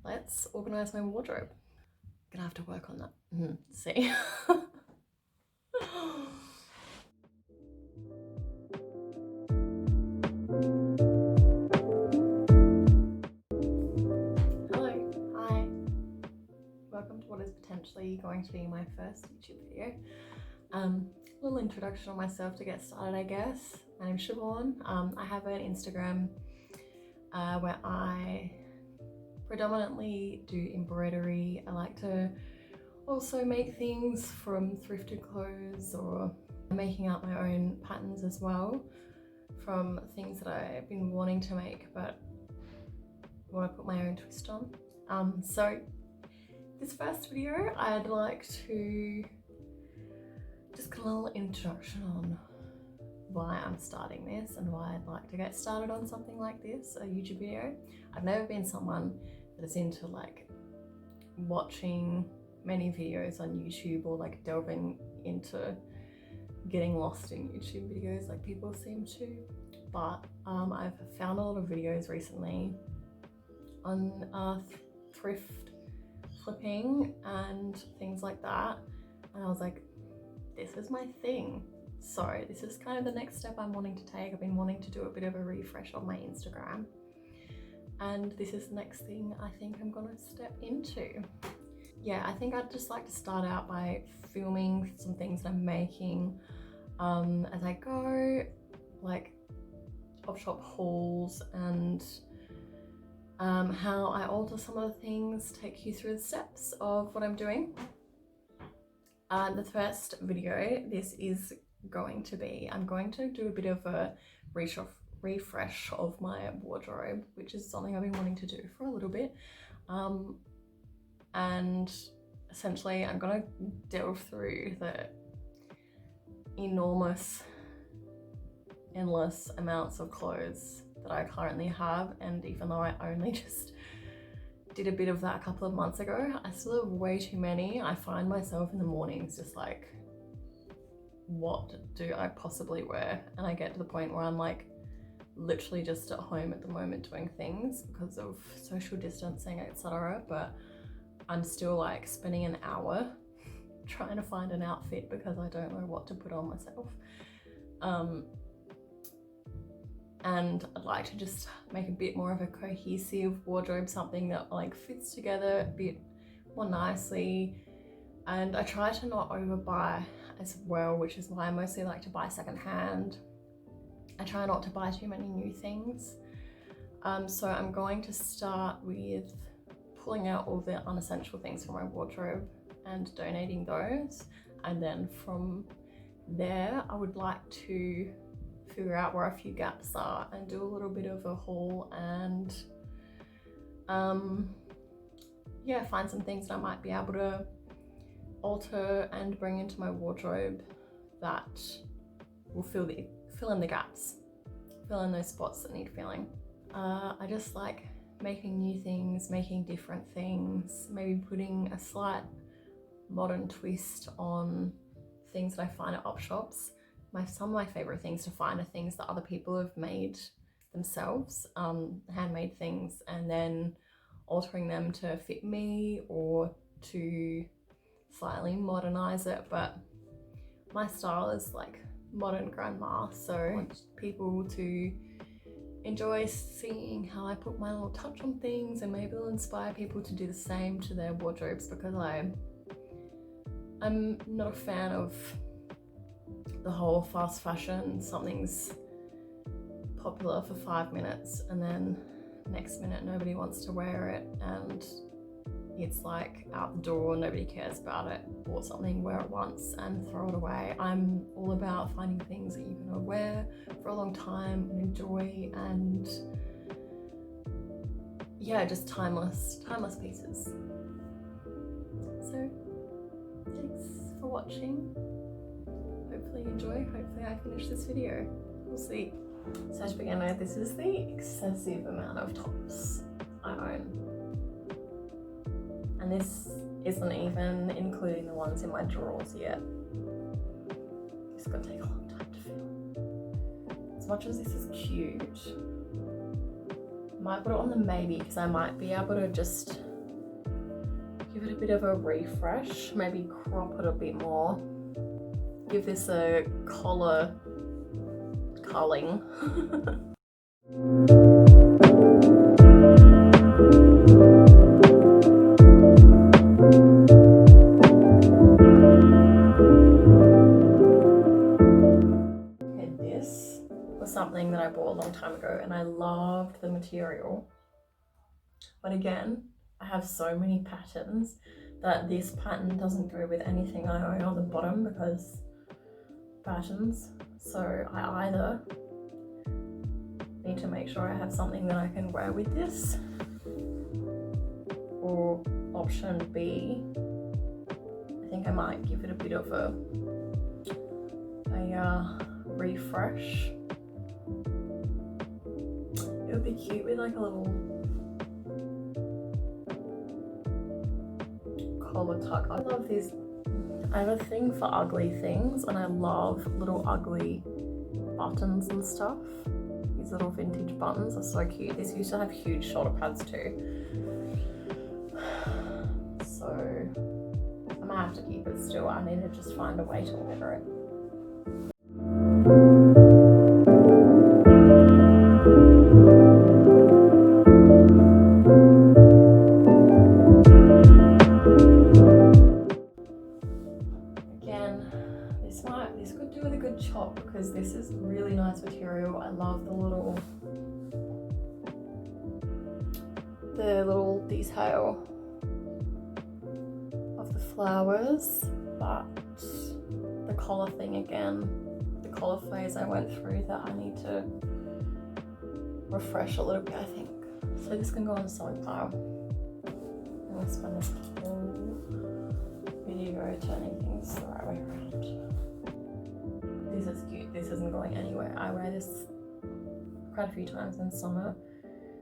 let's organize my wardrobe. Gonna have to work on that. See. Hello, hi. Welcome to what is potentially going to be my first YouTube video. Little introduction on myself to get started, I guess. My name's Siobhan. I have an Instagram where I predominantly do embroidery. I like to also make things from thrifted clothes or making out my own patterns as well from things that I've been wanting to make but want to put my own twist on. So this first video I'd like to just get a little introduction on why I'm starting this and why I'd like to get started on something like this, a YouTube video. I've never been someone that is into like watching many videos on YouTube or like delving into getting lost in YouTube videos like people seem to, but I've found a lot of videos recently on thrift flipping and things like that, and I was like, this is my thing. So this is kind of the next step I'm wanting to take. I've been wanting to do a bit of a refresh on my Instagram, and this is the next thing I think I'm gonna step into. Yeah, I think I'd just like to start out by filming some things that I'm making as I go, like op-shop hauls and how I alter some of the things, take you through the steps of what I'm doing. The first video, this is going to be, I'm going to do a bit of a refresh of my wardrobe, which is something I've been wanting to do for a little bit. And essentially I'm gonna delve through the endless amounts of clothes that I currently have, and even though I only just did a bit of that a couple of months ago, I still have way too many. I find myself in the mornings just like, what do I possibly wear? And I get to the point where I'm like literally just at home at the moment doing things because of social distancing, etc. But I'm still like spending an hour trying to find an outfit because I don't know what to put on myself. And I'd like to just make a bit more of a cohesive wardrobe, something that like fits together a bit more nicely. And I try to not overbuy as well, which is why I mostly like to buy secondhand. I try not to buy too many new things. So I'm going to start with pulling out all the unessential things from my wardrobe and donating those. And then from there, I would like to figure out where a few gaps are and do a little bit of a haul and yeah, find some things that I might be able to alter and bring into my wardrobe that will fill in the gaps, fill in those spots that need filling. I just like making new things, making different things, maybe putting a slight modern twist on things that I find at op shops. Some of my favorite things to find are things that other people have made themselves, handmade things, and then altering them to fit me or to slightly modernize it. But my style is like modern grandma, so I want people to enjoy seeing how I put my little touch on things, and maybe it'll inspire people to do the same to their wardrobes, because I'm not a fan of the whole fast fashion. Something's popular for 5 minutes and then next minute nobody wants to wear it and it's like out the door, nobody cares about it. Bought something, wear it once and throw it away. I'm all about finding things that you're gonna wear for a long time and enjoy, and yeah, just timeless pieces. So thanks for watching. Hopefully you enjoy, hopefully I finish this video. We'll see. So to begin with, this is the excessive amount of tops I own. And this isn't even including the ones in my drawers yet. It's gonna take a long time to fill. As much as this is cute, I might put it on the maybe, because I might be able to just give it a bit of a refresh, maybe crop it a bit more, give this a collar culling. Okay, this was something that I bought a long time ago and I loved the material, but again, I have so many patterns that this pattern doesn't go with anything I own on the bottom because patterns. So I either need to make sure I have something that I can wear with this, or option B, I think I might give it a bit of a refresh. It would be cute with like a little collar tuck. I love these. I have a thing for ugly things and I love little ugly buttons and stuff. These little vintage buttons are so cute. These used to have huge shoulder pads too. So I might have to keep it still. I need to just find a way to wear it. This could do with a good chop because this is really nice material. I love the little detail of the flowers, but the collar thing again, the collar phase I went through that I need to refresh a little bit, I think. So this can go on the sewing pile. I'm gonna spend this whole video turning things the right way around. This is cute. This isn't going anywhere. I wear this quite a few times in summer.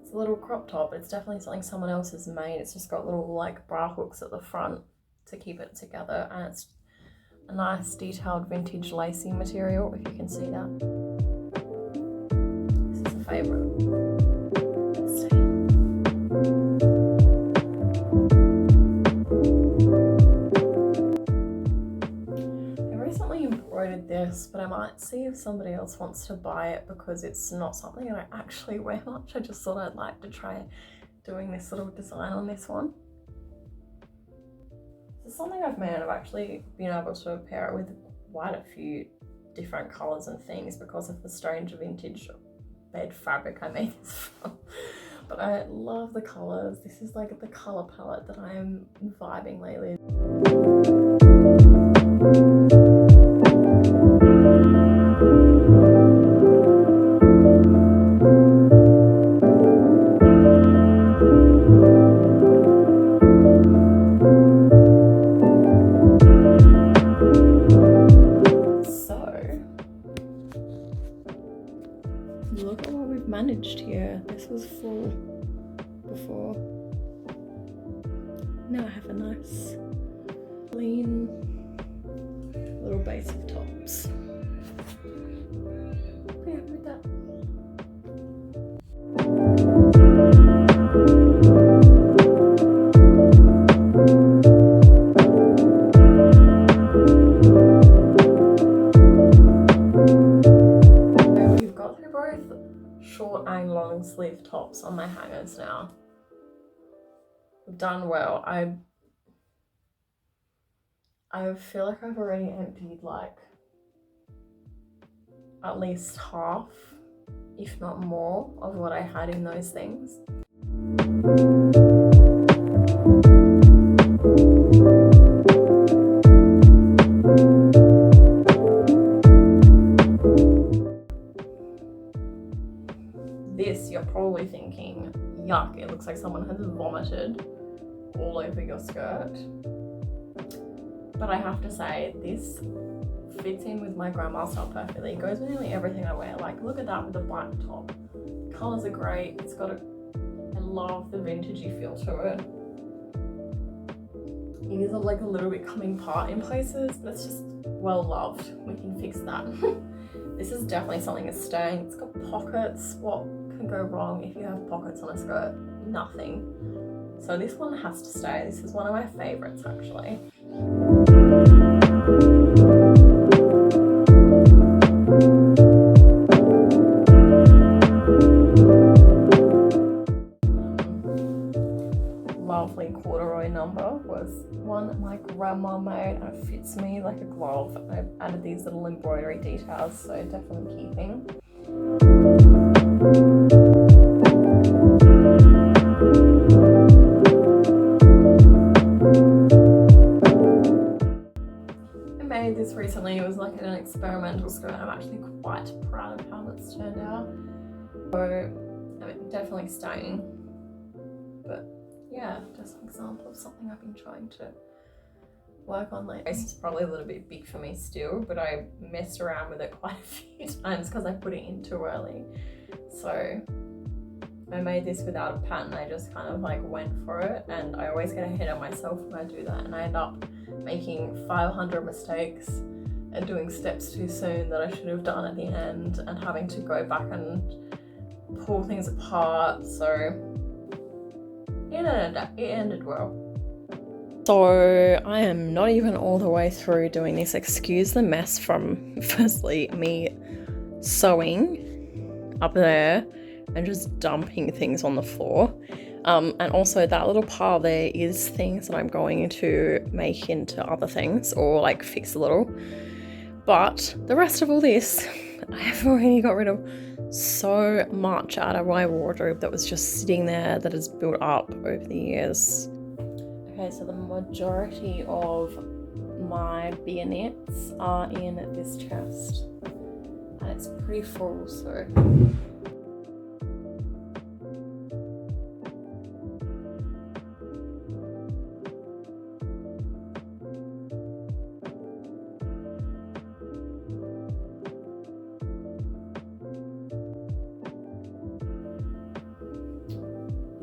It's a little crop top. It's definitely something someone else has made. It's just got little like bra hooks at the front to keep it together, and it's a nice detailed vintage lacy material, if you can see that. This is a favourite. Let's see. Embroidered this, but I might see if somebody else wants to buy it because it's not something that I actually wear much. I just thought I'd like to try doing this little design on this one. This is something I've made. I've actually been able to pair it with quite a few different colours and things because of the strange vintage bed fabric I made this from. But I love the colours. This is like the colour palette that I am vibing lately. Look at what we've managed here. This was full before. Now I have a nice clean little base of tops. Pretty happy with that. Short and long sleeve tops on my hangers now. I've done well. I feel like I've already emptied like at least half, if not more, of what I had in those things. This, you're probably thinking, yuck, it looks like someone has vomited all over your skirt. But I have to say, this fits in with my grandma style perfectly. It goes with nearly everything I wear. Like, look at that with the black top. Colours are great. It's got I love the vintagey feel to it. It is like a little bit coming apart in places, but it's just well loved. We can fix that. This is definitely something that's staying. It's got pockets. What can go wrong if you have pockets on a skirt? Nothing. So this one has to stay. This is one of my favorites actually. Lovely corduroy number was one that my grandma made, and it fits me like a glove. I've added these little embroidery details, so definitely keeping. I made this recently. It was like an experimental skirt. I'm actually quite proud of how it's turned out. So I mean, definitely staying, but yeah, just an example of something I've been trying to work on lately. This is probably a little bit big for me still, but I messed around with it quite a few times because I put it in too early. So I made this without a pattern. I just kind of like went for it, and I always get ahead of myself when I do that, and I end up making 500 mistakes and doing steps too soon that I should have done at the end, and having to go back and pull things apart. So it ended well. So I am not even all the way through doing this. Excuse the mess from firstly me sewing up there and just dumping things on the floor. And also that little pile there is things that I'm going to make into other things or like fix a little. But the rest of all this, I have already got rid of so much out of my wardrobe that was just sitting there that has built up over the years. Okay, so the majority of my bayonets are in this chest, and it's pretty full, so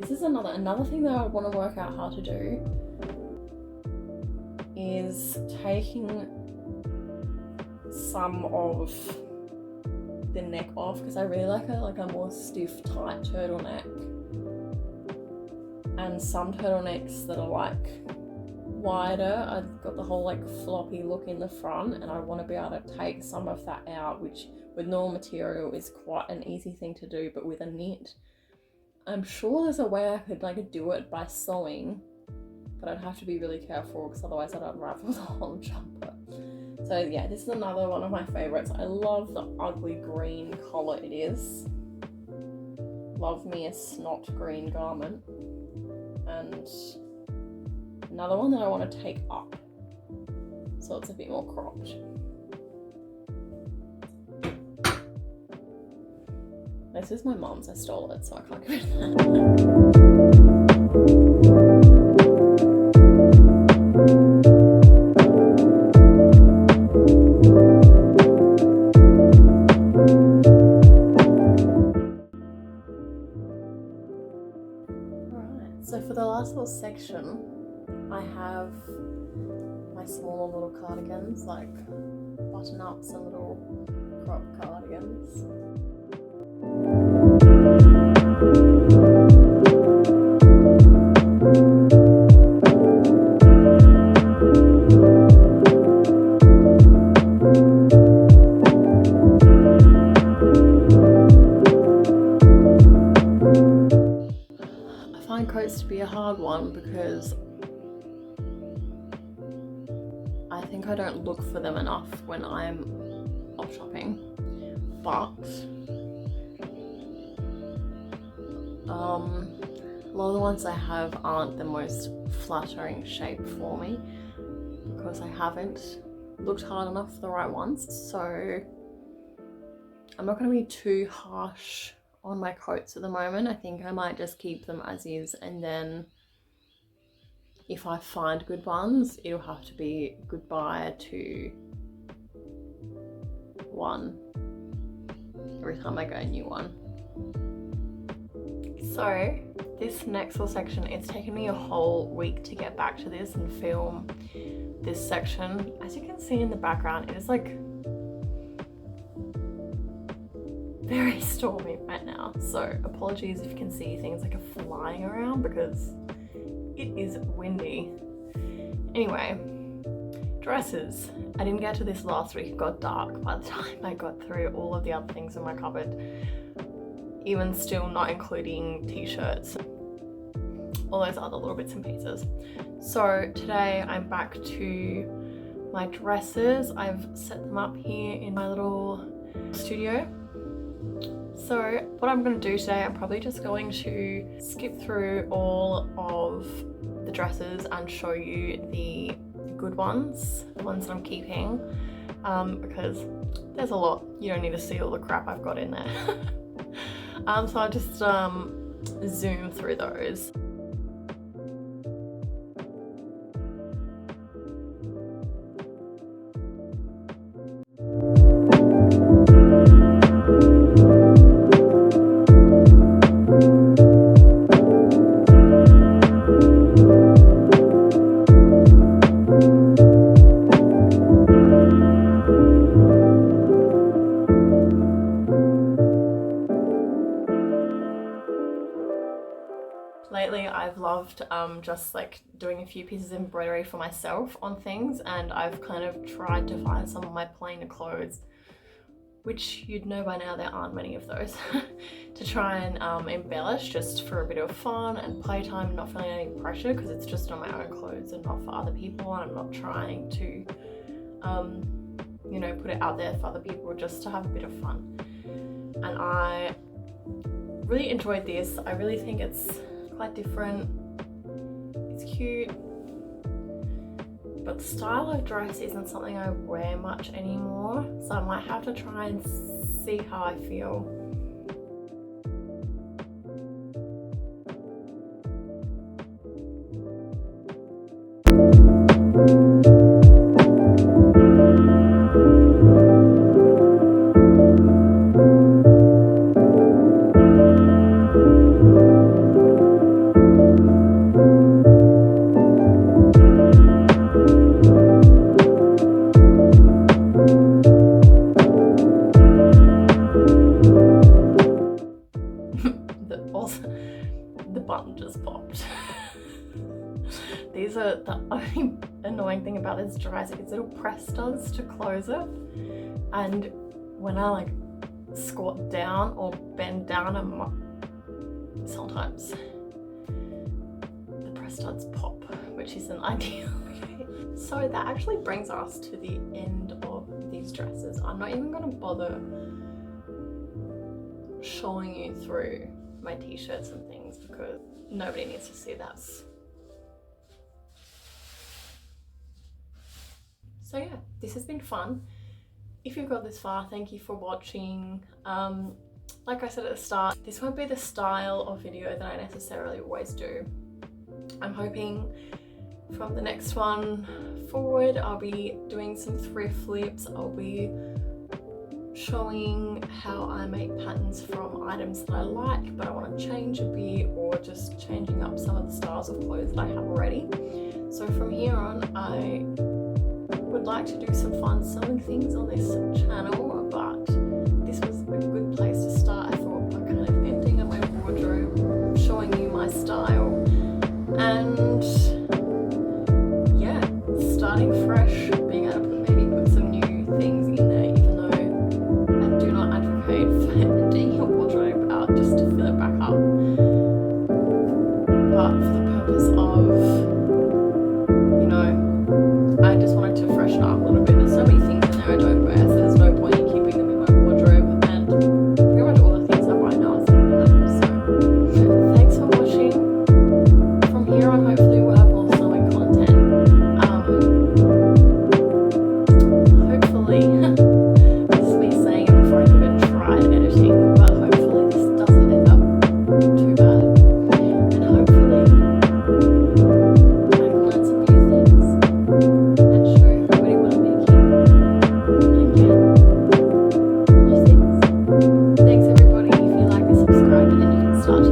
this is another thing that I want to work out how to do is taking some of the neck off, because I really like a more stiff, tight turtleneck, and some turtlenecks that are like wider. I've got the whole like floppy look in the front, and I want to be able to take some of that out, which with normal material is quite an easy thing to do, but with a knit, I'm sure there's a way I could like do it by sewing, but I'd have to be really careful because otherwise I'd unravel the whole jumper. So yeah, this is another one of my favorites. I love the ugly green collar it is. Love me a snot green garment. And another one that I want to take up, so it's a bit more cropped. This is my mom's, I stole it, so I can't get rid of that. So for the last little section, I have my smaller little cardigans, like button-ups and little crop cardigans. I find coats to be a hard one because I think I don't look for them enough when I'm op shopping, but a lot of the ones I have aren't the most flattering shape for me because I haven't looked hard enough for the right ones. So I'm not going to be too harsh on my coats at the moment. I think I might just keep them as is, and then if I find good ones, it'll have to be goodbye to one every time I get a new one. So this next little section, it's taken me a whole week to get back to this and film this section. As you can see in the background, it is like very stormy right now, so apologies if you can see things like are flying around because is windy. Anyway, dresses. I didn't get to this last week. It got dark by the time I got through all of the other things in my cupboard, even still not including t-shirts, all those other little bits and pieces. So today I'm back to my dresses. I've set them up here in my little studio. So what I'm going to do today, I'm probably just going to skip through all of the dresses and show you the good ones, the ones that I'm keeping, because there's a lot. You don't need to see all the crap I've got in there. So I'll just zoom through those. Lately I've loved just like doing a few pieces of embroidery for myself on things, and I've kind of tried to find some of my plainer clothes, which you'd know by now there aren't many of those, to try and embellish just for a bit of fun and playtime, not feeling any pressure because it's just on my own clothes and not for other people, and I'm not trying to you know, put it out there for other people, just to have a bit of fun. And I really enjoyed this. I really think it's quite different. It's cute, but the style of dress isn't something I wear much anymore, so I might have to try and see how I feel. The button just popped. These are the only annoying thing about this dress, is little press studs to close it, and when I like squat down or bend down, sometimes the press studs pop, which isn't ideal. So that actually brings us to the end of these dresses. I'm not even going to bother showing you through my t-shirts and things because nobody needs to see that. So yeah, this has been fun. If you've got this far, thank you for watching. Like I said at the start, this won't be the style of video that I necessarily always do. I'm hoping from the next one forward I'll be doing some thrift flips. I'll be showing how I make patterns from items that I like but I want to change a bit, or just changing up some of the styles of clothes that I have already. So from here on, I would like to do some fun sewing things on this channel, but this was a good place to start. I thought by kind of emptying out my wardrobe, showing you my style, and yeah, starting fresh, being able to maybe put some new things in there, even though I do not advocate for emptying your wardrobe out just to fill it back up, but for the purpose of, you know, I just wanted to freshen up a little bit. There's so many things in there I don't wear, so there's no point in keeping them in my wardrobe, and pretty much all the things I buy now are secondhand. So thanks for watching. From here on, hopefully we'll have more sewing content. Hopefully this is me saying it before I've even tried editing, but hopefully this doesn't end up too bad, and hopefully I can learn some new things and show everybody what I'm making, and yeah, new things. Thanks everybody. If you like this, subscribe, and then you can start to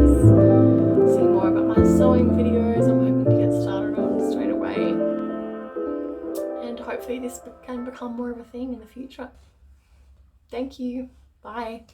see more about my sewing videos. I'm hoping to get started on straight away, and hopefully this can become more of a thing in the future. Thank you. Bye.